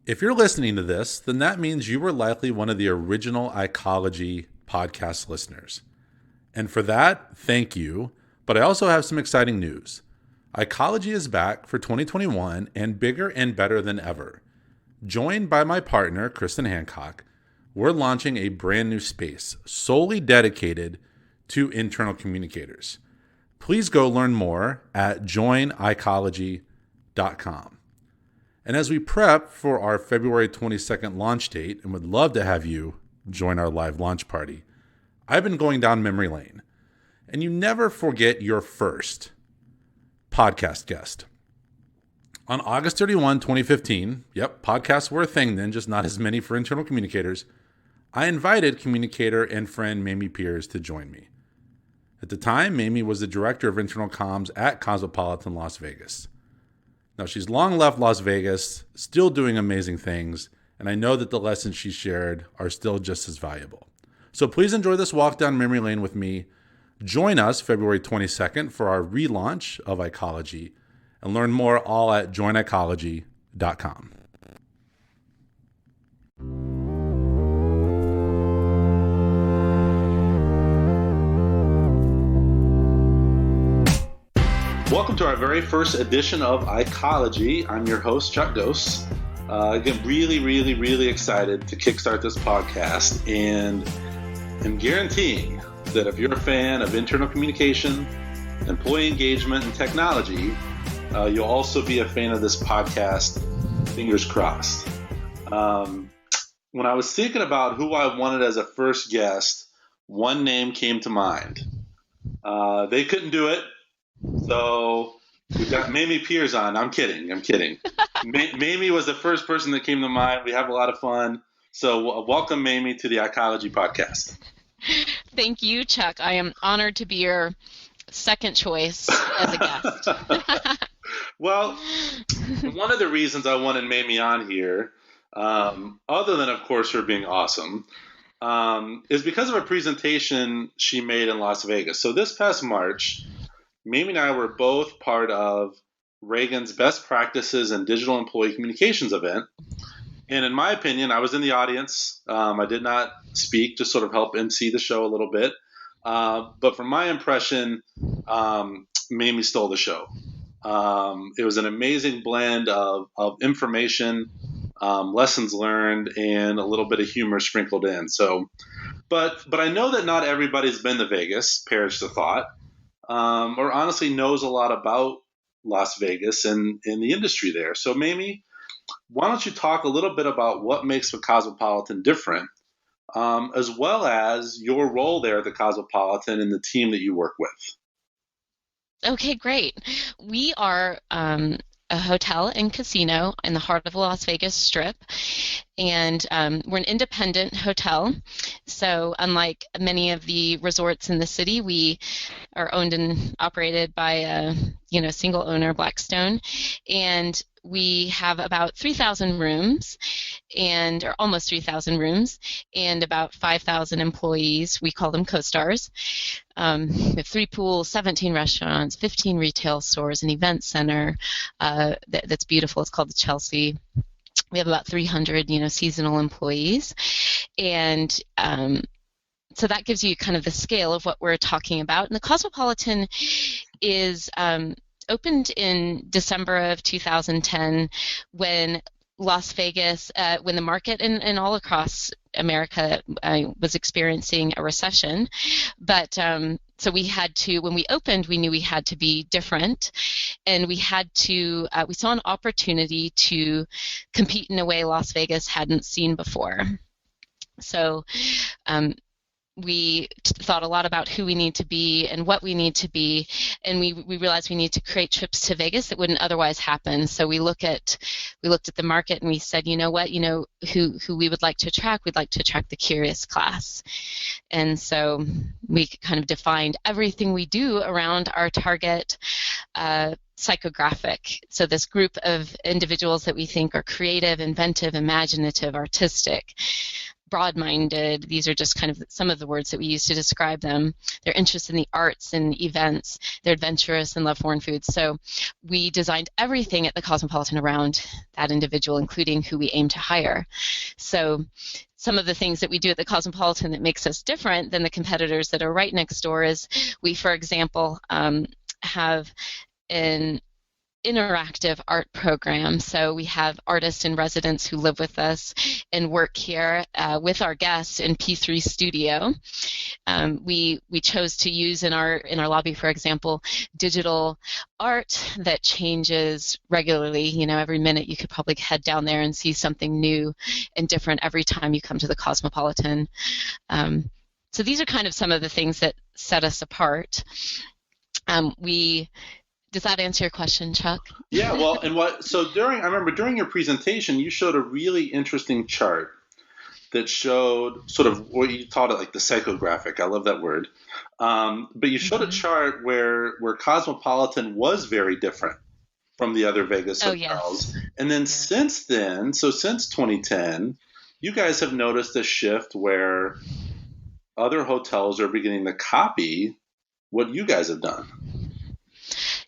If you're listening to this, then that means you were likely one of the original ICology podcast listeners. And for that, thank you. But I also have some exciting news. ICology is back for 2021 and bigger and better than ever. Joined by my partner, Kristin Hancock, we're launching a brand new space solely dedicated to internal communicators. Please go learn more at joinicology.com. And as we prep for our February 22nd launch date and would love to have you join our live launch party, I've been going down memory lane. And you never forget your first podcast guest. On August 31, 2015, podcasts were a thing then, just not as many for internal communicators, I invited communicator and friend Mamie Peers to join me. At the time, Mamie was the director of internal comms at Cosmopolitan Las Vegas. Now, she's long left Las Vegas, still doing amazing things, and I know that the lessons she shared are still just as valuable. So please enjoy this walk down memory lane with me. Join us February 22nd for our relaunch of ICology, and learn more all at joinicology.com. Welcome to our very first edition of ICology. I'm your host, Chuck Gose. Again, really excited to kickstart this podcast, and I'm guaranteeing that if you're a fan of internal communication, employee engagement, and technology, you'll also be a fan of this podcast, fingers crossed. When I was thinking about who I wanted as a first guest, one name came to mind. They couldn't do it. So we've got Mamie Peers on. I'm kidding. Mamie was the first person that came to mind. We have a lot of fun. So welcome, Mamie, to the ICology podcast. Thank you, Chuck. I am honored to be your second choice as a guest. Well, one of the reasons I wanted Mamie on here, other than, of course, her being awesome, is because of a presentation she made in Las Vegas. So this past March, Mamie and I were both part of Reagan's Best Practices in Digital Employee Communications event. And in my opinion, I was in the audience. I did not speak, just sort of help MC the show a little bit. But from my impression, Mamie stole the show. It was an amazing blend of information, lessons learned, and a little bit of humor sprinkled in. So, but I know that not everybody's been to Vegas, perish the thought. Or honestly knows a lot about Las Vegas and the industry there. So, Mamie, why don't you talk a little bit about what makes the Cosmopolitan different, as well as your role there at the Cosmopolitan and the team that you work with? Okay, great. We are a hotel and casino in the heart of the Las Vegas Strip, and we're an independent hotel. So unlike many of the resorts in the city, we are owned and operated by a single owner, Blackstone, and we have about 3,000 rooms, or almost 3,000 rooms, and about 5,000 employees. We call them co-stars. We have 3 pools, 17 restaurants, 15 retail stores, an event center that's beautiful. It's called the Chelsea. We have about 300, seasonal employees, and so that gives you kind of the scale of what we're talking about. And the Cosmopolitan is opened in December of 2010 when Las Vegas, when the market and all across America was experiencing a recession. But so we had to, when we opened, we knew we had to be different, and we had to, we saw an opportunity to compete in a way Las Vegas hadn't seen before. So we thought a lot about who we need to be and what we need to be, and we realized we need to create trips to Vegas that wouldn't otherwise happen. So we looked at the market and we said, you know what, who we would like to attract? We'd like to attract the curious class. And so we kind of defined everything we do around our target psychographic. So this group of individuals that we think are creative, inventive, imaginative, artistic, broad-minded. These are just kind of some of the words that we use to describe them. They're interested in the arts and events. They're adventurous and love foreign foods. So we designed everything at the Cosmopolitan around that individual, including who we aim to hire. So some of the things that we do at the Cosmopolitan that makes us different than the competitors that are right next door is we, for example, have an interactive art program. So we have artists in residence who live with us and work here with our guests in P3 Studio. We chose to use in our lobby, for example, digital art that changes regularly. You know, every minute you could probably head down there and see something new and different every time you come to the Cosmopolitan. So these are kind of some of the things that set us apart. Does that answer your question, Chuck? Yeah, well, and I remember during your presentation, you showed a really interesting chart that showed sort of what you taught it like the psychographic. I love that word. But you showed a chart where Cosmopolitan was very different from the other Vegas hotels. Yes. And then since then, so since 2010, you guys have noticed a shift where other hotels are beginning to copy what you guys have done.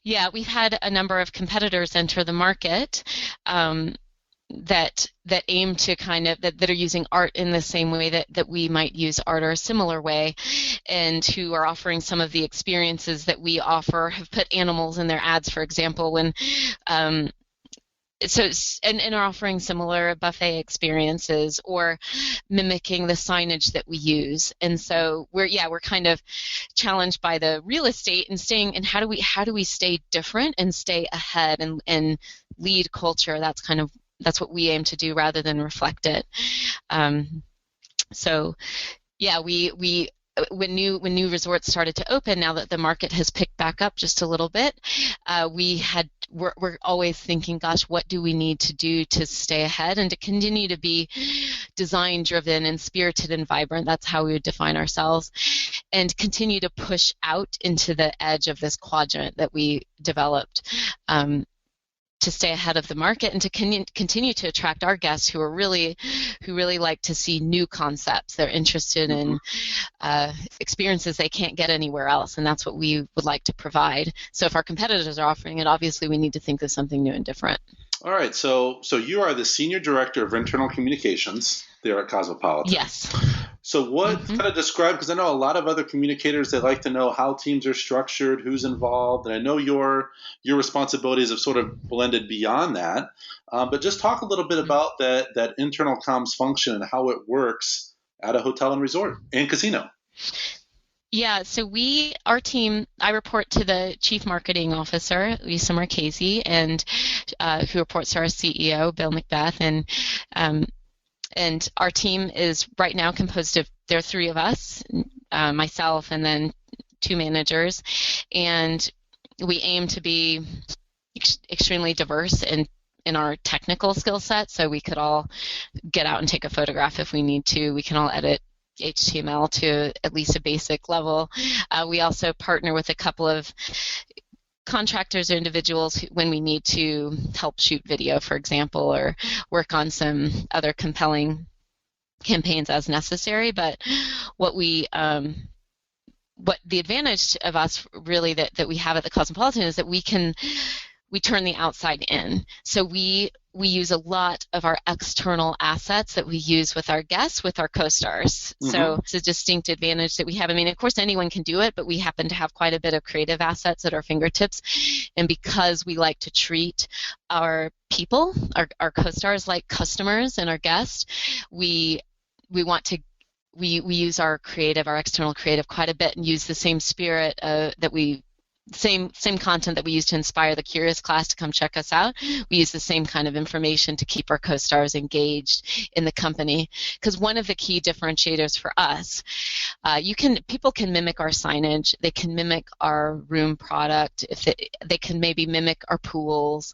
Yeah, we've had a number of competitors enter the market that aim to kind of that are using art in the same way that we might use art or a similar way, and who are offering some of the experiences that we offer. Have put animals in their ads, for example, when and are offering similar buffet experiences or mimicking the signage that we use. And so we're kind of challenged by the real estate and how do we stay different and stay ahead and lead culture. That's what we aim to do rather than reflect it. When new resorts started to open, now that the market has picked back up just a little bit, we're always thinking, gosh, what do we need to do to stay ahead and to continue to be design driven and spirited and vibrant? That's how we would define ourselves, and continue to push out into the edge of this quadrant that we developed. To stay ahead of the market and to continue to attract our guests who really like to see new concepts. They're interested in experiences they can't get anywhere else, and that's what we would like to provide. So if our competitors are offering it, obviously we need to think of something new and different. All right, so you are the Senior Director of Internal Communications there at Cosmopolitan. Yes. So what kind of describe, because I know a lot of other communicators, they like to know how teams are structured, who's involved, and I know your responsibilities have sort of blended beyond that. But just talk a little bit about that internal comms function and how it works at a hotel and resort and casino. Yeah, so our team, I report to the Chief Marketing Officer, Lisa Marchese, and who reports to our CEO, Bill Macbeth, and our team is right now composed of, there are three of us, myself and then two managers, and we aim to be extremely diverse in our technical skill set, so we could all get out and take a photograph if we need to. We can all edit HTML to at least a basic level. We also partner with a couple of contractors or individuals when we need to help shoot video, for example, or work on some other compelling campaigns as necessary. But what the advantage of us really that we have at the Cosmopolitan is that we turn the outside in. So we use a lot of our external assets that we use with our guests, with our co-stars. So it's a distinct advantage that we have. I mean, of course, anyone can do it, but we happen to have quite a bit of creative assets at our fingertips. And because we like to treat our people, our co-stars, like customers and our guests, we use our external creative quite a bit, and use the same spirit same content that we use to inspire the curious class to come check us out. We use the same kind of information to keep our co-stars engaged in the company, because one of the key differentiators for us, people can mimic our signage, they can mimic our room product, if they can maybe mimic our pools,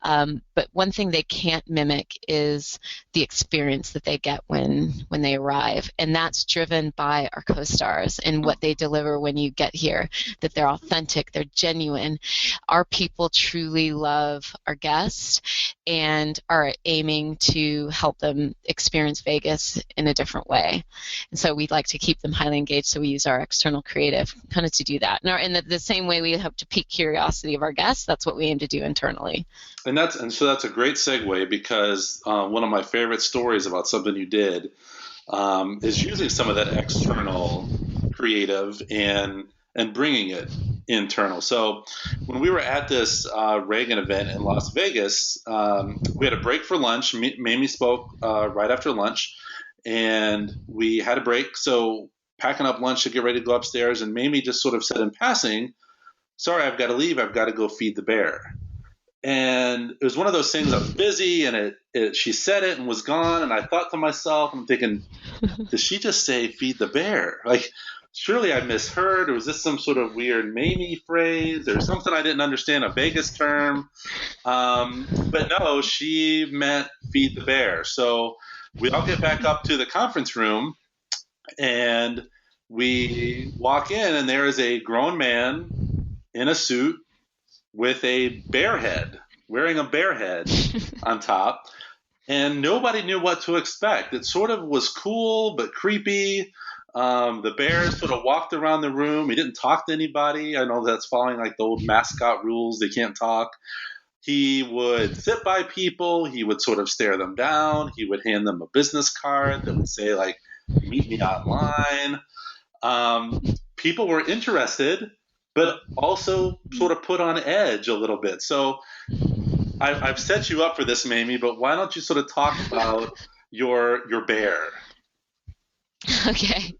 but one thing they can't mimic is the experience that they get when they arrive, and that's driven by our co-stars and what they deliver when you get here, that they're authentic, authentic, they're genuine. Our people truly love our guests and are aiming to help them experience Vegas in a different way. And so we'd like to keep them highly engaged, so we use our external creative kind of to do that. And in the same way we hope to pique curiosity of our guests, that's what we aim to do internally. And so that's a great segue, because one of my favorite stories about something you did is using some of that external creative and bringing it internal. So when we were at this Reagan event in Las Vegas, we had a break for lunch. Mamie spoke right after lunch, and we had a break. So packing up lunch to get ready to go upstairs, and Mamie just sort of said in passing, "Sorry, I've got to leave. I've got to go feed the bear." And it was one of those things, I was busy, and she said it and was gone. And I thought to myself, I'm thinking, did she just say feed the bear? Like, surely I misheard, or was this some sort of weird Mamie phrase or something I didn't understand, a Vegas term? But no, she meant feed the bear. So we all get back up to the conference room, and we walk in, and there is a grown man in a suit with a bear head, wearing a bear head on top, and nobody knew what to expect. It sort of was cool but creepy. The bear sort of walked around the room. He didn't talk to anybody. I know that's following like the old mascot rules. They can't talk. He would sit by people. He would sort of stare them down. He would hand them a business card that would say, like, meet me online. People were interested, but also sort of put on edge a little bit. So I've set you up for this, Mamie, but why don't you sort of talk about your bear? Okay.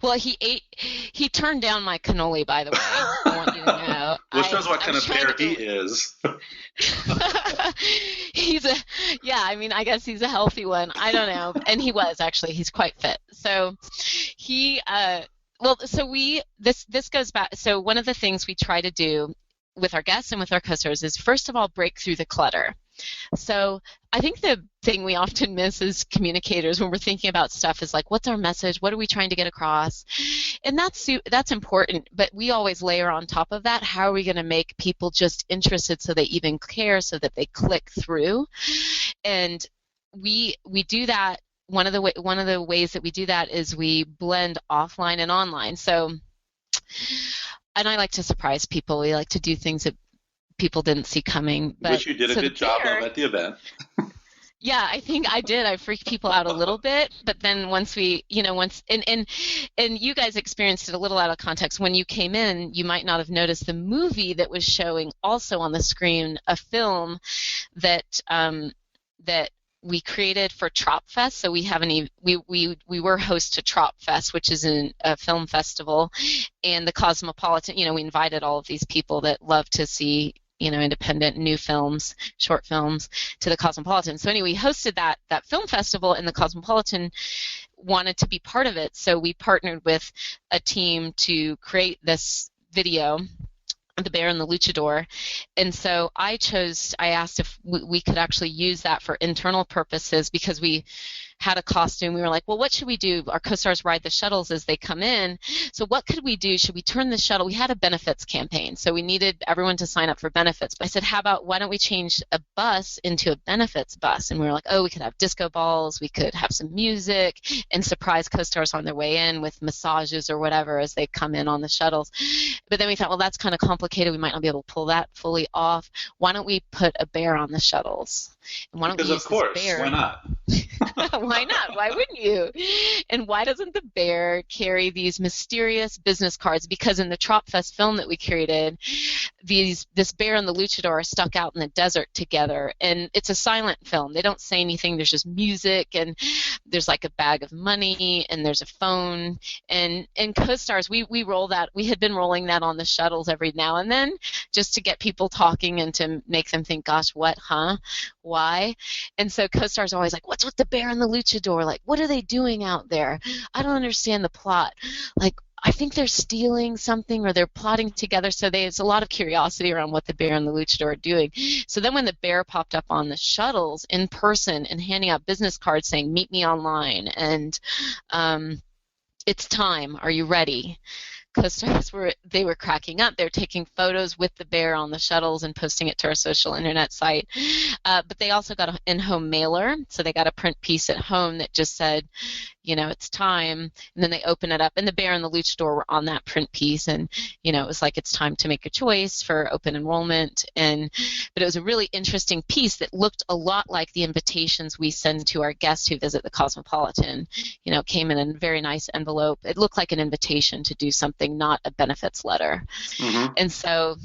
Well, he turned down my cannoli, by the way. I want you to know. Well, it shows what kind of bear he is. I guess he's a healthy one. I don't know. And he was, actually. He's quite fit. So this goes back. So one of the things we try to do with our guests and with our customers is, first of all, break through the clutter. So I think the thing we often miss as communicators when we're thinking about stuff is like, what's our message? What are we trying to get across? And that's important, but we always layer on top of that, how are we going to make people just interested so they even care, so that they click through? And we do that. One of the ways that we do that is we blend offline and online. So, and I like to surprise people. We like to do things that people didn't see coming. But, which you did a good job of at the event. Yeah, I think I did. I freaked people out a little bit, but then once and you guys experienced it a little out of context. When you came in, you might not have noticed the movie that was showing also on the screen, a film that we created for Trop Fest. So we were host to Trop Fest, which is a film festival, and the Cosmopolitan. We invited all of these people that love to see independent new films, short films, to the Cosmopolitan. So anyway, we hosted that film festival, and the Cosmopolitan wanted to be part of it. So we partnered with a team to create this video, The Bear and the Luchador. And so I asked if we could actually use that for internal purposes, because we had a costume. We were like, well, what should we do? Our co-stars ride the shuttles as they come in. So what could we do? Should we turn the shuttle? We had a benefits campaign, so we needed everyone to sign up for benefits. But I said, why don't we change a bus into a benefits bus? And we were like, we could have disco balls, we could have some music, and surprise co-stars on their way in with massages or whatever as they come in on the shuttles. But then we thought, well, that's kind of complicated. We might not be able to pull that fully off. Why don't we put a bear on the shuttles? And why don't we use of course, this bear? why not? Why not? Why wouldn't you? And why doesn't the bear carry these mysterious business cards? Because in the Trop Fest film that we created, this bear and the luchador are stuck out in the desert together, and it's a silent film. They don't say anything. There's just music, and there's like a bag of money, and there's a phone, and co-stars. We roll that. We had been rolling that on the shuttles every now and then, just to get people talking and to make them think, gosh, what, huh? Why? And so co-stars are always like, what's with the bear and the luchador? Like, what are they doing out there? I don't understand the plot. Like, I think they're stealing something, or they're plotting together. So there's a lot of curiosity around what the bear and the luchador are doing. So then when the bear popped up on the shuttles in person and handing out business cards saying, meet me online, and it's time, are you ready? co-stars were cracking up. They're taking photos with the bear on the shuttles and posting it to our social internet site. But they also got an in-home mailer, so they got a print piece at home that just said, it's time. And then they open it up, and the bear and the luchador were on that print piece, and it was like, it's time to make a choice for open enrollment. But it was a really interesting piece that looked a lot like the invitations we send to our guests who visit the Cosmopolitan. Came in a very nice envelope. It looked like an invitation to do something, not a benefits letter. Mm-hmm. And so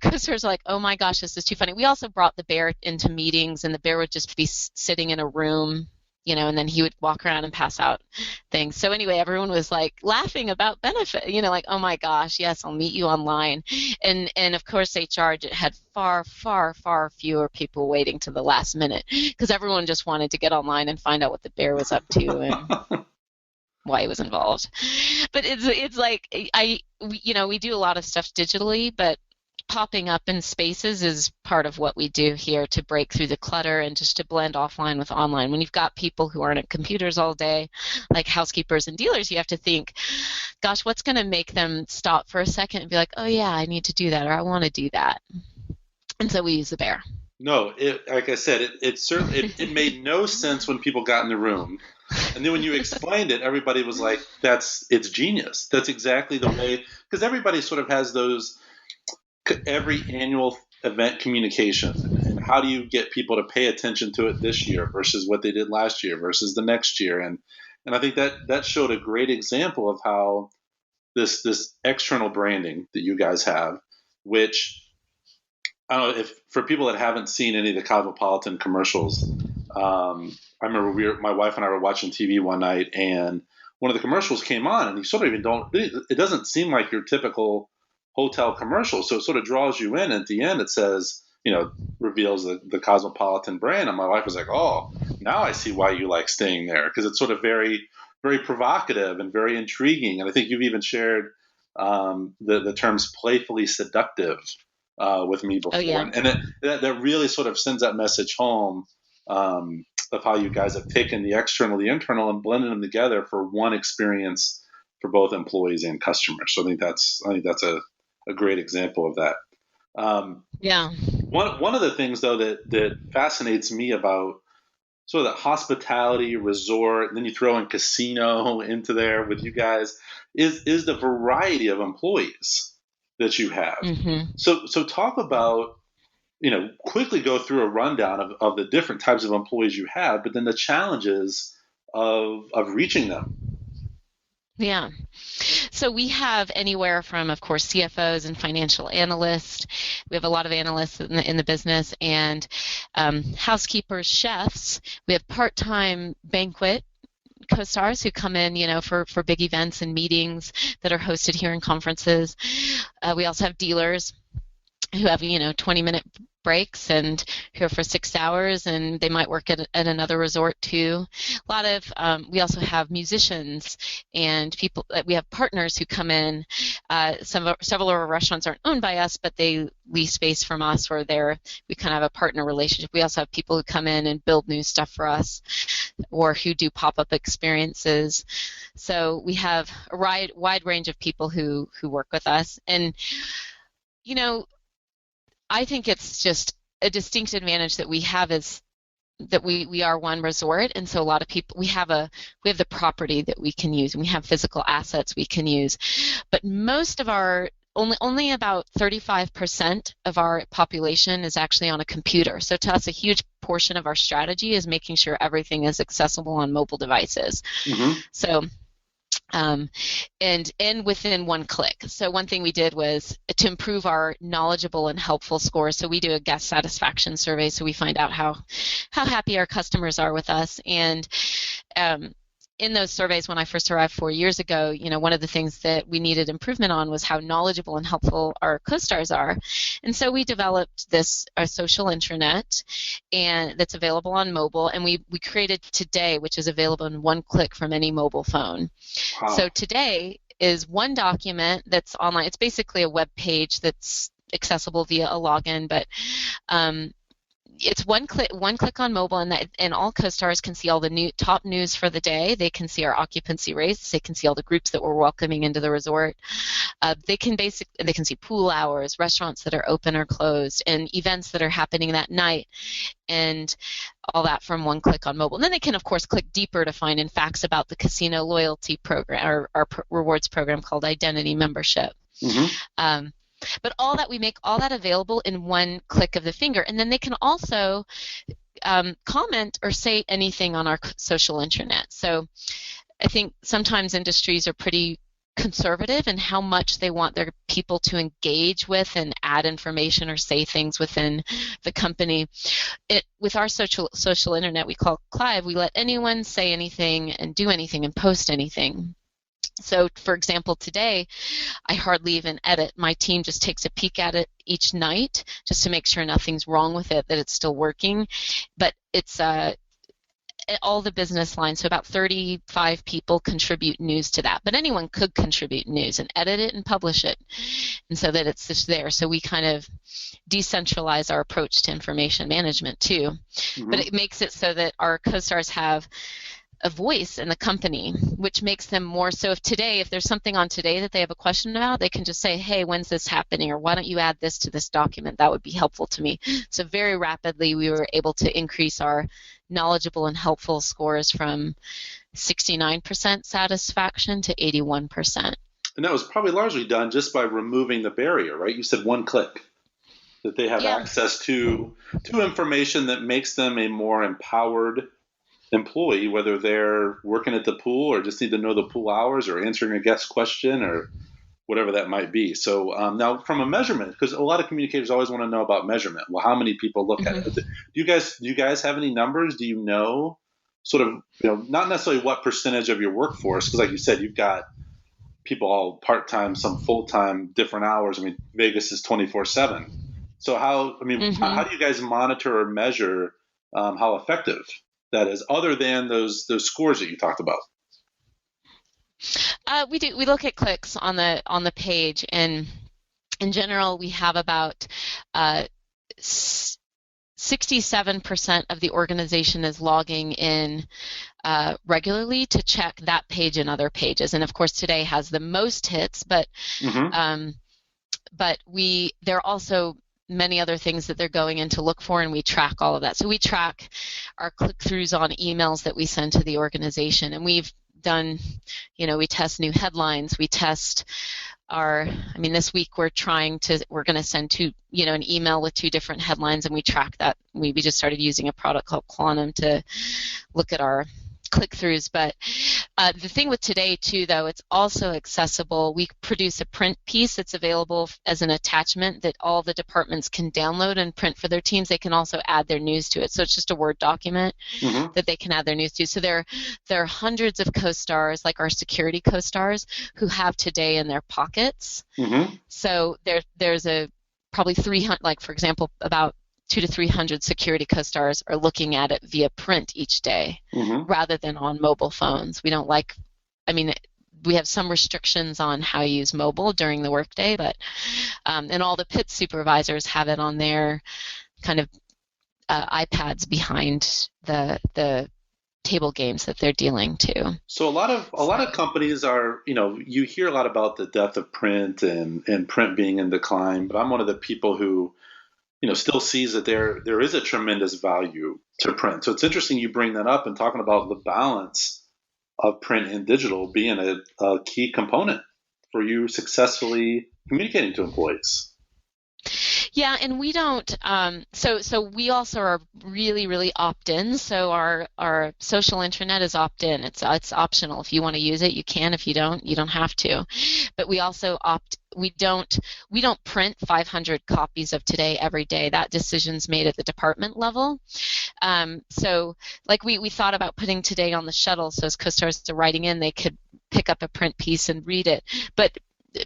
co-stars were like, oh my gosh, this is too funny. We also brought the bear into meetings, and the bear would just be sitting in a room, and then he would walk around and pass out things. So anyway, everyone was like laughing about benefit, like, oh my gosh, yes, I'll meet you online. And of course, HR had far, far, far fewer people waiting to the last minute, because everyone just wanted to get online and find out what the bear was up to and why he was involved. But it's like, we do a lot of stuff digitally, but popping up in spaces is part of what we do here to break through the clutter and just to blend offline with online. When you've got people who aren't at computers all day, like housekeepers and dealers, you have to think, gosh, what's going to make them stop for a second and be like, oh yeah, I need to do that, or I want to do that. And so we use the bear. No, like I said, it certainly it made no sense when people got in the room. And then when you explained it, everybody was like, it's genius. That's exactly the way, because everybody sort of has those every annual event communications, and how do you get people to pay attention to it this year versus what they did last year versus the next year. And I think that showed a great example of how this external branding that you guys have, which I don't know if for people that haven't seen any of the Cosmopolitan commercials, I remember my wife and I were watching TV one night, and one of the commercials came on, and you sort of it doesn't seem like your typical hotel commercial, so it sort of draws you in. At the end, it says, reveals the Cosmopolitan brand, and my wife was like, "Oh, now I see why you like staying there," because it's sort of very, very provocative and very intriguing. And I think you've even shared the terms "playfully seductive" with me before, oh, yeah. and that really sort of sends that message home of how you guys have taken the external, the internal, and blended them together for one experience for both employees and customers. So I think that's a great example of that. Yeah. One of the things, though, that fascinates me about sort of the hospitality resort, and then you throw in casino into there with you guys, is the variety of employees that you have. Mm-hmm. So talk about, quickly go through a rundown of the different types of employees you have, but then the challenges of reaching them. Yeah. So we have anywhere from, of course, CFOs and financial analysts. We have a lot of analysts in the business, and housekeepers, chefs. We have part-time banquet co-stars who come in, for big events and meetings that are hosted here in conferences. We also have dealers who have 20-minute breaks and here for 6 hours, and they might work at another resort too. A lot of we also have musicians and people. We have partners who come in. Several of our restaurants aren't owned by us, but they lease space from us, or we kind of have a partner relationship. We also have people who come in and build new stuff for us, or who do pop-up experiences. So we have a wide range of people who work with us. And I think it's just a distinct advantage that we have is that we are one resort, and so a lot of people, we have the property that we can use, and we have physical assets we can use, but most of our only about 35% of our population is actually on a computer. So to us, a huge portion of our strategy is making sure everything is accessible on mobile devices. Mm-hmm. So and within one click. So one thing we did was to improve our knowledgeable and helpful scores. So we do a guest satisfaction survey, so we find out how happy our customers are with us. And in those surveys, when I first arrived 4 years ago, one of the things that we needed improvement on was how knowledgeable and helpful our co-stars are. And so we developed our social intranet, and that's available on mobile, and we created Today, which is available in one click from any mobile phone. Wow. So Today is one document that's online. It's basically a web page that's accessible via a login, but it's one click on mobile, and all co-stars can see all the top news for the day. They can see our occupancy rates. They can see all the groups that we're welcoming into the resort. They can see pool hours, restaurants that are open or closed, and events that are happening that night, and all that from one click on mobile. And then they can, of course, click deeper to find facts about the casino loyalty program, or our rewards program called Identity Membership. Mm-hmm. But we make all that available in one click of the finger, and then they can also comment or say anything on our social intranet. So I think sometimes industries are pretty conservative in how much they want their people to engage with and add information or say things within the company. With our social internet we call Clive, we let anyone say anything and do anything and post anything. So, for example, today, I hardly even edit. My team just takes a peek at it each night just to make sure nothing's wrong with it, that it's still working. But it's all the business lines, so about 35 people contribute news to that. But anyone could contribute news and edit it and publish it, and so that it's just there. So we kind of decentralize our approach to information management too. Mm-hmm. But it makes it so that our co-stars have a voice in the company, which makes them more so. If there's something on today that they have a question about, they can just say, hey, when's this happening, or why don't you add this to this document? That would be helpful to me. So very rapidly we were able to increase our knowledgeable and helpful scores from 69% satisfaction to 81%. And that was probably largely done just by removing the barrier, right? You said one click, that they have access to information that makes them a more empowered employee, whether they're working at the pool or just need to know the pool hours or answering a guest question or whatever that might be. So now from a measurement, because a lot of communicators always want to know about measurement. Well, how many people look at it? Do you guys have any numbers? Do you know sort of, not necessarily what percentage of your workforce, because like you said, you've got people all part-time, some full-time, different hours. I mean, Vegas is 24/7. So how do you guys monitor or measure how effective that is, other than those scores that you talked about? We do. We look at clicks on the page, and in general, we have about 67% of the organization is logging in regularly to check that page and other pages. And of course, today has the most hits, but there are also many other things that they're going in to look for, and we track all of that. So we track our click-throughs on emails that we send to the organization, and we've done, we test new headlines, we test this week we're going to send an email with 2 different headlines, and we track that. We just started using a product called Quantum to look at our click-throughs. But the thing with today too, though, it's also accessible. We produce a print piece that's available as an attachment that all the departments can download and print for their teams. They can also add their news to it. So it's just a Word document that they can add their news to. So there are hundreds of co-stars, like our security co-stars, who have today in their pockets. So there's probably 300, like for example, about 200 to 300 security co-stars are looking at it via print each day rather than on mobile phones. We have some restrictions on how you use mobile during the workday, but and all the pit supervisors have it on their kind of iPads behind the table games that they're dealing to. So a lot of companies are, you hear a lot about the death of print and print being in decline, but I'm one of the people who still sees that there is a tremendous value to print. So it's interesting you bring that up and talking about the balance of print and digital being a key component for you successfully communicating to employees. Yeah, and we don't. So we also are really, really opt-in. So our social intranet is opt-in. It's optional. If you want to use it, you can. If you don't, you don't have to. But we also we don't print 500 copies of Today every day. That decision's made at the department level. So like we thought about putting Today on the shuttle, so as co-stars are writing in, they could pick up a print piece and read it. But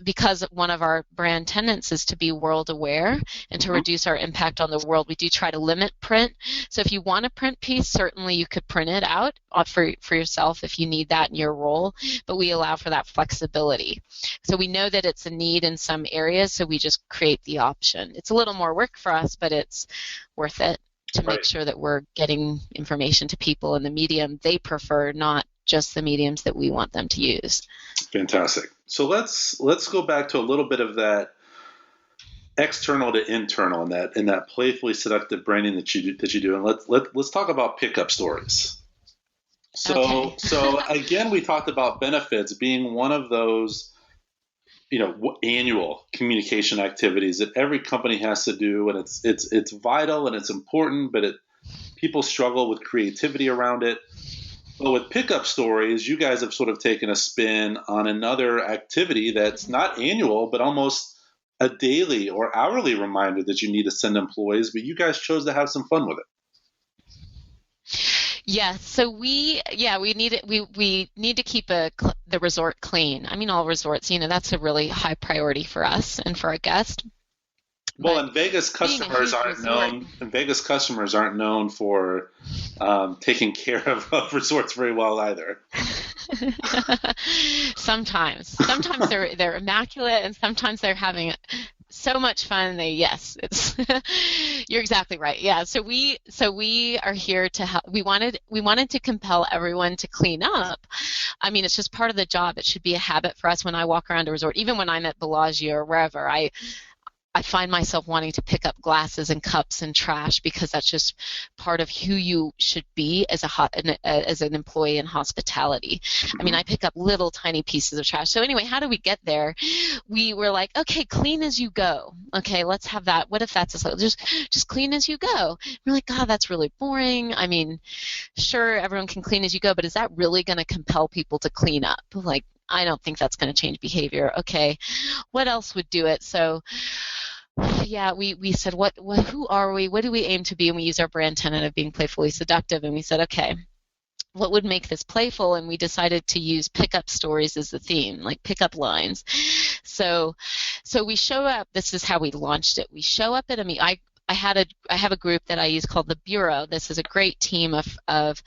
because one of our brand tenets is to be world aware and to reduce our impact on the world, we do try to limit print. So if you want a print piece, certainly you could print it out for yourself if you need that in your role, but we allow for that flexibility. So we know that it's a need in some areas, so we just create the option. It's a little more work for us, but it's worth it to make sure that we're getting information to people in the medium they prefer, not just the mediums that we want them to use. Fantastic. So let's go back to a little bit of that external to internal in that playfully seductive branding that you do, and let's talk about pickup stories. So again, we talked about benefits being one of those, annual communication activities that every company has to do, and it's vital and it's important, but people struggle with creativity around it. But with pickup stories, you guys have sort of taken a spin on another activity that's not annual, but almost a daily or hourly reminder that you need to send employees, but you guys chose to have some fun with it. Yeah, so we need it. We need to keep the resort clean. I mean, all resorts, that's a really high priority for us and for our guests. Well, and Vegas customers aren't known for taking care of resorts very well either. Sometimes they're immaculate, and sometimes they're having so much fun. It's you're exactly right. Yeah. So we are here to help. We wanted to compel everyone to clean up. I mean, it's just part of the job. It should be a habit for us. When I walk around a resort, even when I'm at Bellagio or wherever, I find myself wanting to pick up glasses and cups and trash, because that's just part of who you should be as an employee in hospitality. I mean, I pick up little tiny pieces of trash. So anyway, how do we get there? We were like, okay, clean as you go. Okay, let's have that. What if that's just clean as you go? We're like, God, that's really boring. I mean, sure, everyone can clean as you go, but is that really going to compel people to clean up? Like, I don't think that's going to change behavior. Okay, what else would do it? So yeah, we said, who are we? What do we aim to be? And we use our brand tenet of being playfully seductive. And we said, okay, what would make this playful? And we decided to use pickup stories as the theme, like pickup lines. So we show up. This is how we launched it. We show up at I have a group that I use called the Bureau. This is a great team of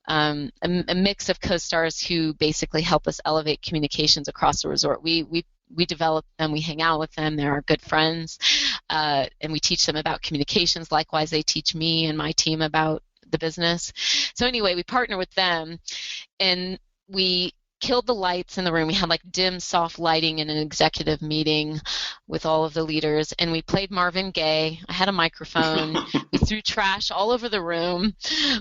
a mix of co-stars who basically help us elevate communications across the resort. We develop them, we hang out with them, they're our good friends, and we teach them about communications. Likewise, they teach me and my team about the business. So anyway, we partner with them, and we killed the lights in the room. We had like dim, soft lighting in an executive meeting with all of the leaders, and we played Marvin Gaye. I had a microphone. We threw trash all over the room.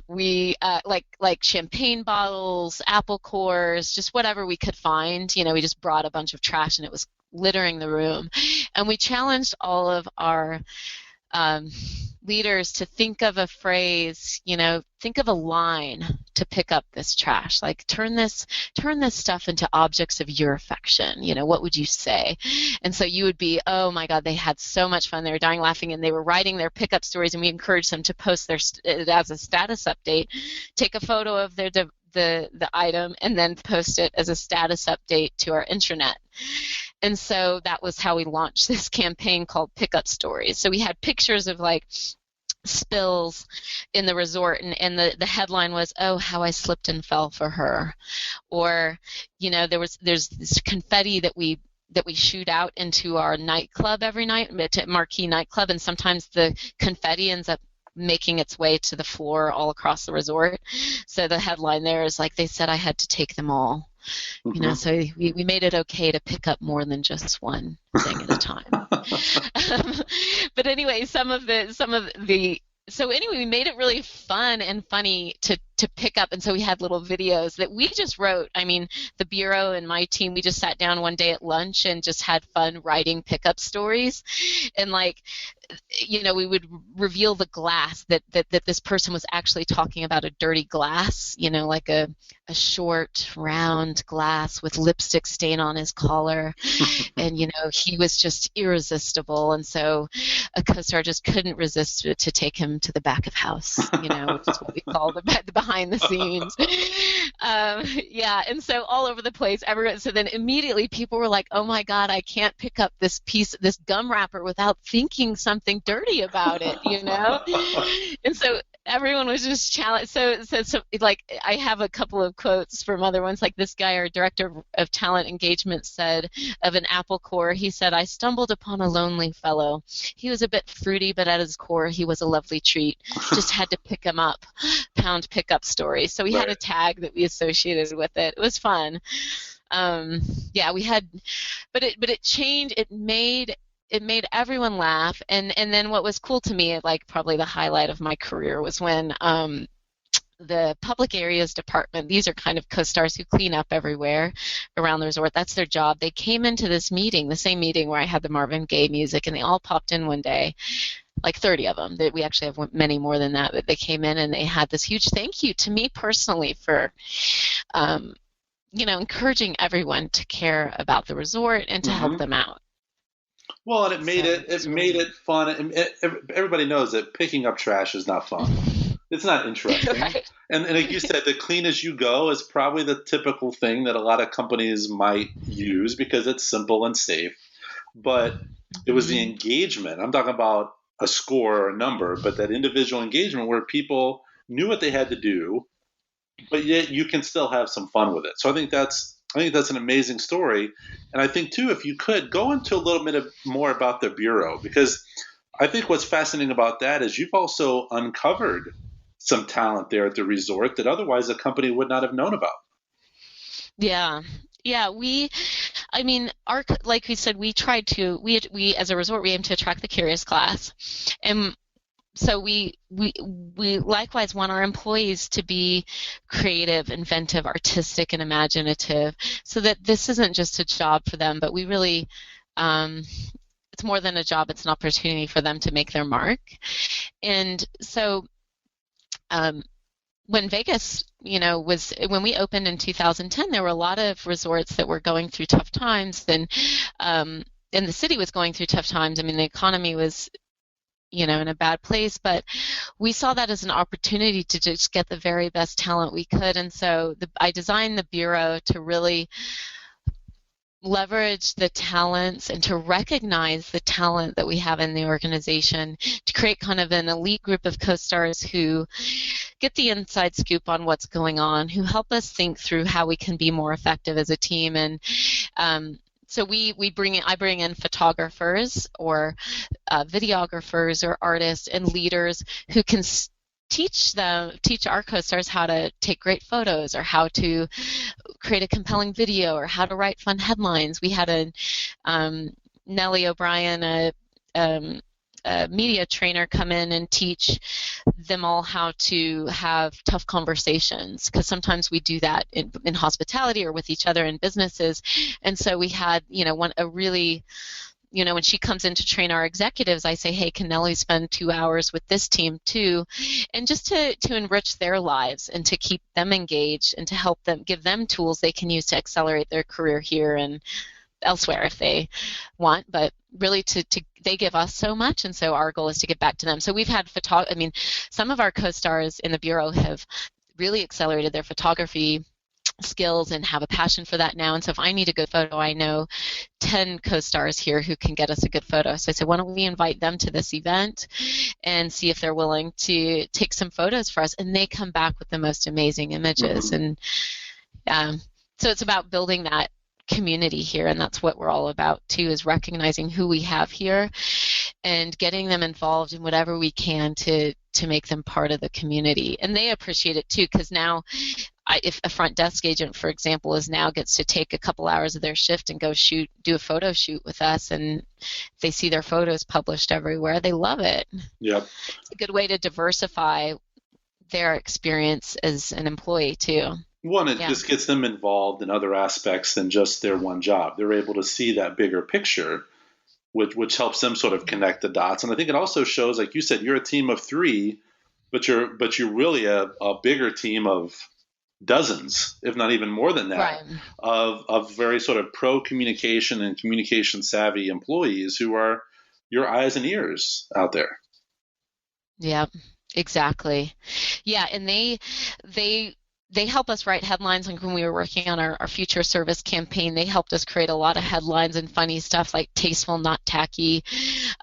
We like champagne bottles, apple cores, just whatever we could find. We just brought a bunch of trash, and it was littering the room. And we challenged all of our leaders to think of a phrase, think of a line to pick up this trash. Like turn this stuff into objects of your affection. What would you say? And so you would be, oh my God, they had so much fun. They were dying laughing, and they were writing their pickup stories, and we encouraged them to post it as a status update, take a photo of the item, and then post it as a status update to our intranet. And so that was how we launched this campaign called Pickup Stories. So we had pictures of like spills in the resort, and the headline was, oh, how I slipped and fell for her. Or, there's this confetti that we shoot out into our nightclub every night, to Marquee nightclub, and sometimes the confetti ends up making its way to the floor all across the resort. So the headline there is like, they said I had to take them all. So we made it okay to pick up more than just one thing at a time. But anyway, so anyway, we made it really fun and funny to pick up, and so we had little videos that we just wrote. I mean, the Bureau and my team, we just sat down one day at lunch and just had fun writing pickup stories, and we would reveal the glass that this person was actually talking about, a dirty glass, like a short round glass with lipstick stain on his collar, and he was just irresistible, and so a co-star just couldn't resist to take him to the back of house, which is what we call the behind the scenes. And so all over the place, everyone. So then immediately people were like, "Oh my God, I can't pick up this gum wrapper without thinking something dirty about it," And so everyone was just challenged. So, like, I have a couple of quotes from other ones. Like this guy, our director of talent engagement, said of an Apple core, he said, "I stumbled upon a lonely fellow. He was a bit fruity, but at his core, he was a lovely treat. Just had to pick him up." Pound pickup story. So we had Right. a tag that we associated with it. It was fun. Yeah, we had, but it changed. It made everyone laugh, and then what was cool to me, like probably the highlight of my career, was when the public areas department, these are kind of co-stars who clean up everywhere around the resort. That's their job. They came into this meeting, the same meeting where I had the Marvin Gaye music, and they all popped in one day, like 30 of them. We actually have many more than that, but they came in and they had this huge thank you to me personally for encouraging everyone to care about the resort and to help Hmm. them out. Well, and it made So it it it was really made neat. it fun. Everybody knows that picking up trash is not fun. It's not interesting. Right. And like you said, the clean as you go is probably the typical thing that a lot of companies might use because it's simple and safe. But it was the Mhm. engagement. I'm talking about a score or a number, but that individual engagement where people knew what they had to do, but yet you can still have some fun with it. So I think that's an amazing story. And I think too, if you could go into a little bit more about the bureau, because I think what's fascinating about that is you've also uncovered some talent there at the resort that otherwise a company would not have known about. Yeah. Yeah, I mean, like we said, we as a resort, we aim to attract the curious class. And so we likewise want our employees to be creative, inventive, artistic, and imaginative, so that this isn't just a job for them, but we really, um, it's more than a job, it's an opportunity for them to make their mark. And so, um, when Vegas, when we opened in 2010, there were a lot of resorts that were going through tough times, um, and the city was going through tough times. I mean, the economy was, in a bad place, but we saw that as an opportunity to just get the very best talent we could. And so I designed the bureau to really leverage the talents and to recognize the talent that we have in the organization, to create kind of an elite group of co-stars who get the inside scoop on what's going on, who help us think through how we can be more effective as a team. And so I bring in photographers or videographers or artists and leaders who can teach our co-stars how to take great photos, or how to create a compelling video, or how to write fun headlines. We had um, Nellie O'Brien, a media trainer, come in and teach them all how to have tough conversations, because sometimes we do that in hospitality or with each other in businesses. And so we had, when she comes in to train our executives, I say, hey, can Nellie spend 2 hours with this team too? And just to enrich their lives and to keep them engaged and to help them, give them tools they can use to accelerate their career here and elsewhere if they want. But really, they give us so much, and so our goal is to give back to them. So we've had some of our co-stars in the bureau have really accelerated their photography skills and have a passion for that now. And so if I need a good photo, I know 10 co-stars here who can get us a good photo. So I said, why don't we invite them to this event and see if they're willing to take some photos for us? And they come back with the most amazing images. Hmm. And so it's about building that community here, and that's what we're all about too, is recognizing who we have here and getting them involved in whatever we can to make them part of the community. And they appreciate it too, because now if a front desk agent, for example, gets to take a couple hours of their shift and go do a photo shoot with us, and they see their photos published everywhere, they love it. Yep. It's a good way to diversify their experience as an employee too. One, it Yeah. just gets them involved in other aspects than just their one job. They're able to see that bigger picture, which helps them sort of connect the dots. And I think it also shows, like you said, you're a team of three, but you're really a bigger team of dozens, if not even more than that, Right. of very sort of pro communication and communication savvy employees who are your eyes and ears out there. Yeah. Exactly. Yeah, and they they help us write headlines. Like when we were working on our future service campaign, they helped us create a lot of headlines and funny stuff like tasteful, not tacky,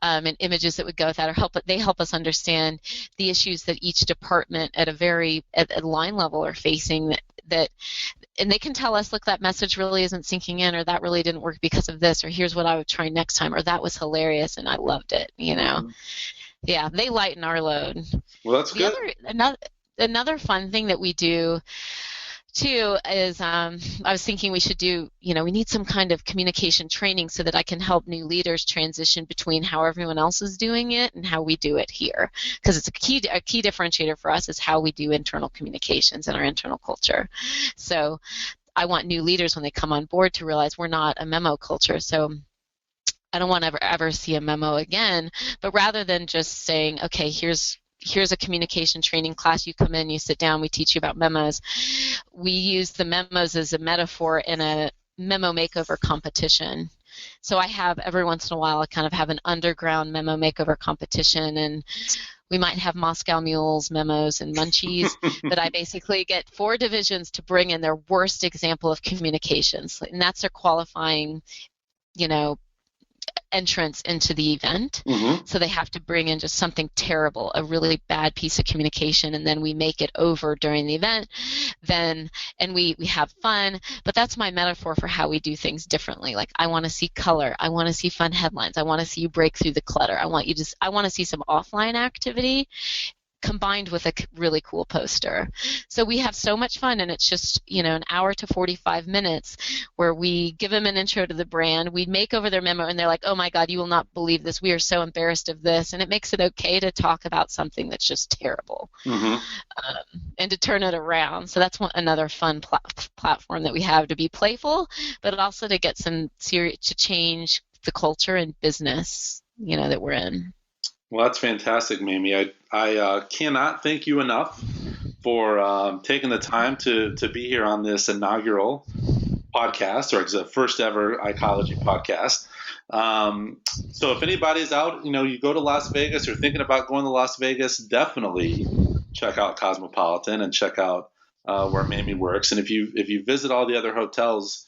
and images that would go with that. They help us understand the issues that each department at a line level are facing, and they can tell us, look, that message really isn't sinking in, or that really didn't work because of this, or here's what I would try next time, or that was hilarious and I loved it. Yeah, they lighten our load. Well, that's good. Another fun thing that we do too is I was thinking we should do, we need some kind of communication training so that I can help new leaders transition between how everyone else is doing it and how we do it here. Because it's a key differentiator for us is how we do internal communications and our internal culture. So I want new leaders when they come on board to realize we're not a memo culture. So I don't want to ever see a memo again, but rather than just saying, okay, here's a communication training class, you come in, you sit down, we teach you about memos. We use the memos as a metaphor in a memo makeover competition. So I have, every once in a while, I kind of have an underground memo makeover competition, and we might have Moscow Mules, memos, and munchies, but I basically get 4 divisions to bring in their worst example of communications, and that's their qualifying, entrance into the event. Mm-hmm. So they have to bring in just something terrible, a really bad piece of communication, and then we make it over during the event. And we have fun, but that's my metaphor for how we do things differently. Like, I want to see color, I want to see fun headlines, I want to see you break through the clutter, I want to see some offline activity combined with a really cool poster. So we have so much fun, and it's just, an hour to 45 minutes where we give them an intro to the brand, we make over their memo, and they're like, oh my God, you will not believe this, we are so embarrassed of this, and it makes it okay to talk about something that's just terrible. Mm-hmm. And to turn it around. So that's another fun platform that we have to be playful, but also to get some to change the culture and business, that we're in. Well, that's fantastic, Mamie. I cannot thank you enough for taking the time to be here on this inaugural podcast, or it's the first ever ICology podcast. So if anybody's out, you go to Las Vegas or thinking about going to Las Vegas, definitely check out Cosmopolitan and check out where Mamie works. And if you visit all the other hotels,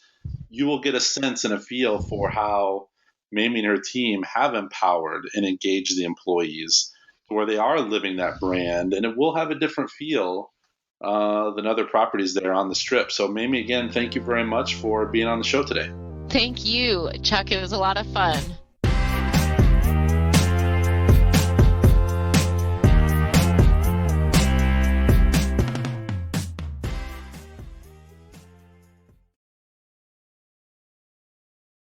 you will get a sense and a feel for how Mamie and her team have empowered and engaged the employees to where they are living that brand, and it will have a different feel than other properties that are on the Strip. So Mamie, again, thank you very much for being on the show today. Thank you, Chuck. It was a lot of fun.